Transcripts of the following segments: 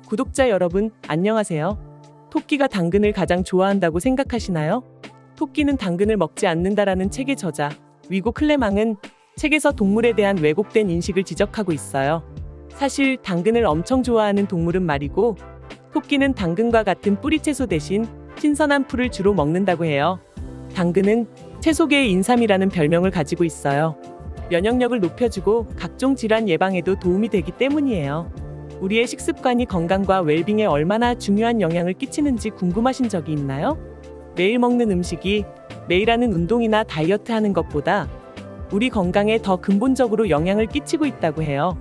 구독자 여러분, 안녕하세요. 토끼가 당근을 가장 좋아한다고 생각하시나요? 토끼는 당근을 먹지 않는다라는 책의 저자 위고 클레망은 책에서 동물에 대한 왜곡된 인식을 지적하고 있어요. 사실 당근을 엄청 좋아하는 동물은 말이고, 토끼는 당근과 같은 뿌리 채소 대신 신선한 풀을 주로 먹는다고 해요. 당근은 채소계의 인삼이라는 별명을 가지고 있어요. 면역력을 높여주고 각종 질환 예방에도 도움이 되기 때문이에요. 우리의 식습관이 건강과 웰빙에 얼마나 중요한 영향을 끼치는지 궁금하신 적이 있나요? 매일 먹는 음식이 매일 하는 운동이나 다이어트 하는 것보다 우리 건강에 더 근본적으로 영향을 끼치고 있다고 해요.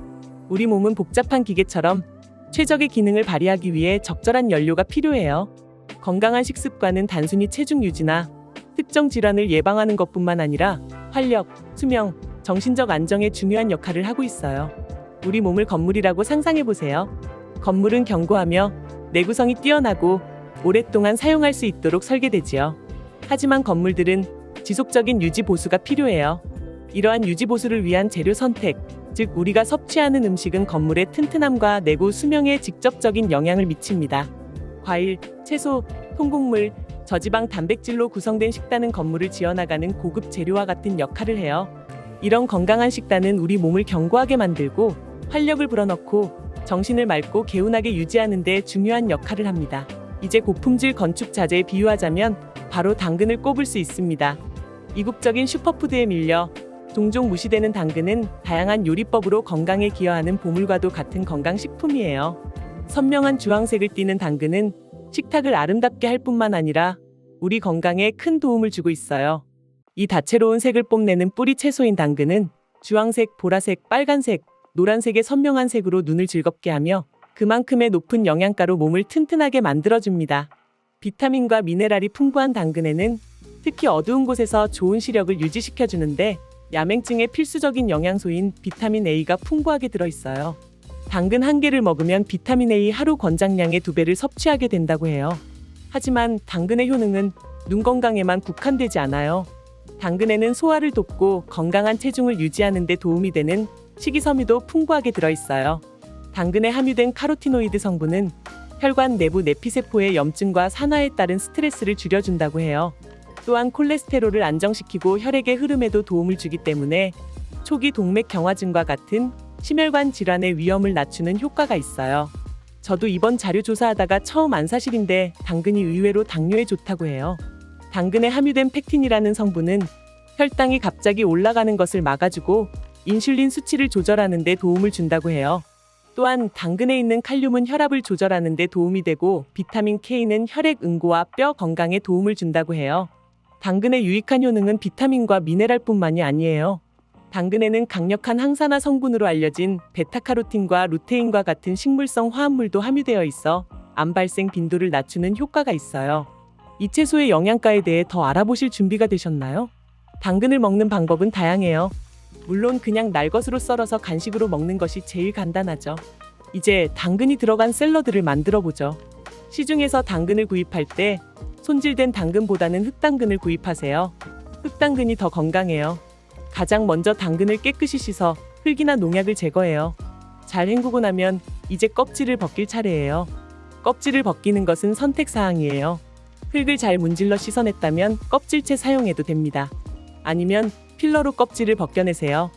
우리 몸은 복잡한 기계처럼 최적의 기능을 발휘하기 위해 적절한 연료가 필요해요. 건강한 식습관은 단순히 체중 유지나 특정 질환을 예방하는 것뿐만 아니라 활력, 수명, 정신적 안정에 중요한 역할을 하고 있어요. 우리 몸을 건물이라고 상상해보세요. 건물은 견고하며 내구성이 뛰어나고 오랫동안 사용할 수 있도록 설계되지요. 하지만 건물들은 지속적인 유지 보수가 필요해요. 이러한 유지 보수를 위한 재료 선택, 즉 우리가 섭취하는 음식은 건물의 튼튼함과 내구 수명에 직접적인 영향을 미칩니다. 과일, 채소, 통곡물, 저지방 단백질로 구성된 식단은 건물을 지어나가는 고급 재료와 같은 역할을 해요. 이런 건강한 식단은 우리 몸을 견고하게 만들고 활력을 불어넣고 정신을 맑고 개운하게 유지하는 데 중요한 역할을 합니다. 이제 고품질 건축 자재에 비유하자면 바로 당근을 꼽을 수 있습니다. 이국적인 슈퍼푸드에 밀려 종종 무시되는 당근은 다양한 요리법으로 건강에 기여하는 보물과도 같은 건강식품이에요. 선명한 주황색을 띠는 당근은 식탁을 아름답게 할 뿐만 아니라 우리 건강에 큰 도움을 주고 있어요. 이 다채로운 색을 뽐내는 뿌리 채소인 당근은 주황색, 보라색, 빨간색, 노란색의 선명한 색으로 눈을 즐겁게 하며 그만큼의 높은 영양가로 몸을 튼튼하게 만들어줍니다. 비타민과 미네랄이 풍부한 당근에는 특히 어두운 곳에서 좋은 시력을 유지시켜주는데 야맹증의 필수적인 영양소인 비타민 A가 풍부하게 들어있어요. 당근 한 개를 먹으면 비타민 A 하루 권장량의 2배를 섭취하게 된다고 해요. 하지만 당근의 효능은 눈 건강에만 국한되지 않아요. 당근에는 소화를 돕고 건강한 체중을 유지하는 데 도움이 되는 식이섬유도 풍부하게 들어있어요. 당근에 함유된 카로티노이드 성분은 혈관 내부 내피세포의 염증과 산화에 따른 스트레스를 줄여준다고 해요. 또한 콜레스테롤을 안정시키고 혈액의 흐름에도 도움을 주기 때문에 초기 동맥 경화증과 같은 심혈관 질환의 위험을 낮추는 효과가 있어요. 저도 이번 자료 조사하다가 처음 안 사실인데 당근이 의외로 당뇨에 좋다고 해요. 당근에 함유된 펙틴이라는 성분은 혈당이 갑자기 올라가는 것을 막아주고 인슐린 수치를 조절하는 데 도움을 준다고 해요. 또한 당근에 있는 칼륨은 혈압을 조절하는 데 도움이 되고 비타민 K는 혈액 응고와 뼈 건강에 도움을 준다고 해요. 당근의 유익한 효능은 비타민과 미네랄뿐만이 아니에요. 당근에는 강력한 항산화 성분으로 알려진 베타카로틴과 루테인과 같은 식물성 화합물도 함유되어 있어 암 발생 빈도를 낮추는 효과가 있어요. 이 채소의 영양가에 대해 더 알아보실 준비가 되셨나요? 당근을 먹는 방법은 다양해요. 물론 그냥 날것으로 썰어서 간식으로 먹는 것이 제일 간단하죠. 이제 당근이 들어간 샐러드를 만들어 보죠. 시중에서 당근을 구입할 때 손질된 당근보다는 흑당근을 구입하세요. 흑당근이 더 건강해요. 가장 먼저 당근을 깨끗이 씻어 흙이나 농약을 제거해요. 잘 헹구고 나면 이제 껍질을 벗길 차례예요. 껍질을 벗기는 것은 선택사항이에요. 흙을 잘 문질러 씻어냈다면 껍질째 사용해도 됩니다. 아니면 필러로 껍질을 벗겨내세요.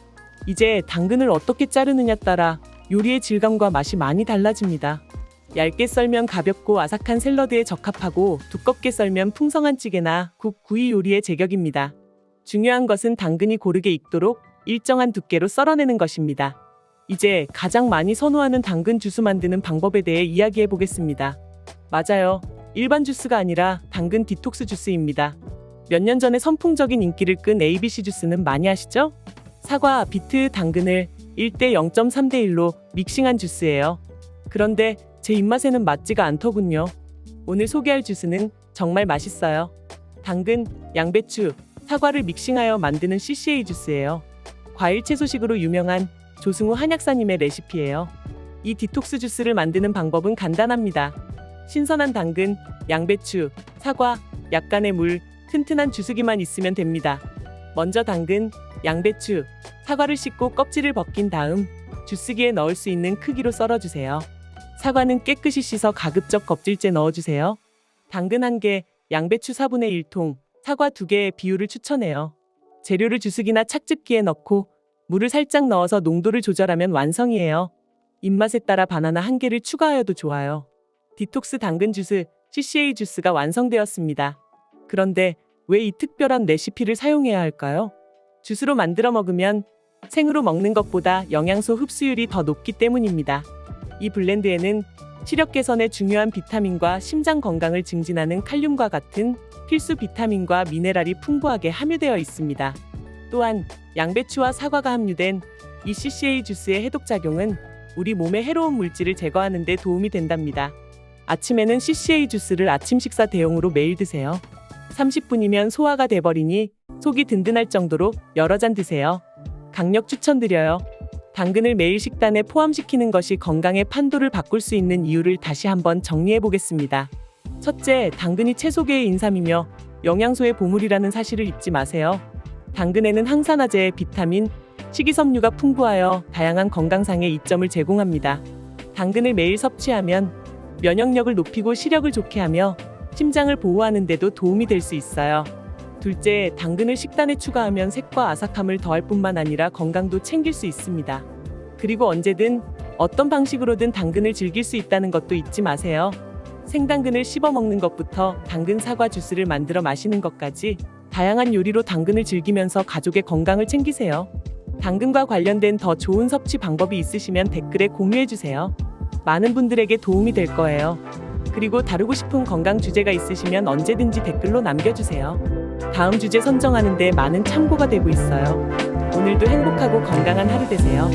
이제 당근을 어떻게 자르느냐 따라 요리의 질감과 맛이 많이 달라집니다. 얇게 썰면 가볍고 아삭한 샐러드에 적합하고 두껍게 썰면 풍성한 찌개나 국, 구이 요리의 제격입니다. 중요한 것은 당근이 고르게 익도록 일정한 두께로 썰어내는 것입니다. 이제 가장 많이 선호하는 당근 주스 만드는 방법에 대해 이야기해 보겠습니다. 맞아요. 일반 주스가 아니라 당근 디톡스 주스입니다. 몇 년 전에 선풍적인 인기를 끈 ABC 주스는 많이 아시죠? 사과, 비트, 당근을 1대 0.3대 1로 믹싱한 주스예요. 그런데 제 입맛에는 맞지가 않더군요. 오늘 소개할 주스는 정말 맛있어요. 당근, 양배추, 사과를 믹싱하여 만드는 CCA 주스예요. 과일 채소식으로 유명한 조승우 한약사님의 레시피예요. 이 디톡스 주스를 만드는 방법은 간단합니다. 신선한 당근, 양배추, 사과, 약간의 물, 튼튼한 주스기만 있으면 됩니다. 먼저 당근, 양배추, 사과를 씻고 껍질을 벗긴 다음 주스기에 넣을 수 있는 크기로 썰어주세요. 사과는 깨끗이 씻어 가급적 껍질째 넣어주세요. 당근 1개, 양배추 4분의 1통, 사과 2개의 비율을 추천해요. 재료를 주스기나 착즙기에 넣고 물을 살짝 넣어서 농도를 조절하면 완성이에요. 입맛에 따라 바나나 1개를 추가하여도 좋아요. 디톡스 당근 주스, CCA 주스가 완성되었습니다. 그런데 왜 이 특별한 레시피를 사용해야 할까요? 주스로 만들어 먹으면 생으로 먹는 것보다 영양소 흡수율이 더 높기 때문입니다. 이 블렌드에는 시력 개선에 중요한 비타민과 심장 건강을 증진하는 칼륨과 같은 필수 비타민과 미네랄이 풍부하게 함유되어 있습니다. 또한 양배추와 사과가 함유된 이 CCA 주스의 해독작용은 우리 몸의 해로운 물질을 제거하는 데 도움이 된답니다. 아침에는 CCA 주스를 아침 식사 대용으로 매일 드세요. 30분이면 소화가 돼버리니 속이 든든할 정도로 여러 잔 드세요. 강력 추천드려요. 당근을 매일 식단에 포함시키는 것이 건강의 판도를 바꿀 수 있는 이유를 다시 한번 정리해 보겠습니다. 첫째, 당근이 채소계의 인삼이며 영양소의 보물이라는 사실을 잊지 마세요. 당근에는 항산화제, 비타민, 식이섬유가 풍부하여 다양한 건강상의 이점을 제공합니다. 당근을 매일 섭취하면 면역력을 높이고 시력을 좋게 하며 심장을 보호하는 데도 도움이 될 수 있어요. 둘째, 당근을 식단에 추가하면 색과 아삭함을 더할 뿐만 아니라 건강도 챙길 수 있습니다. 그리고 언제든 어떤 방식으로든 당근을 즐길 수 있다는 것도 잊지 마세요. 생당근을 씹어 먹는 것부터 당근 사과 주스를 만들어 마시는 것까지 다양한 요리로 당근을 즐기면서 가족의 건강을 챙기세요. 당근과 관련된 더 좋은 섭취 방법이 있으시면 댓글에 공유해주세요. 많은 분들에게 도움이 될 거예요. 그리고 다루고 싶은 건강 주제가 있으시면 언제든지 댓글로 남겨주세요. 다음 주제 선정하는 데 많은 참고가 되고 있어요. 오늘도 행복하고 건강한 하루 되세요.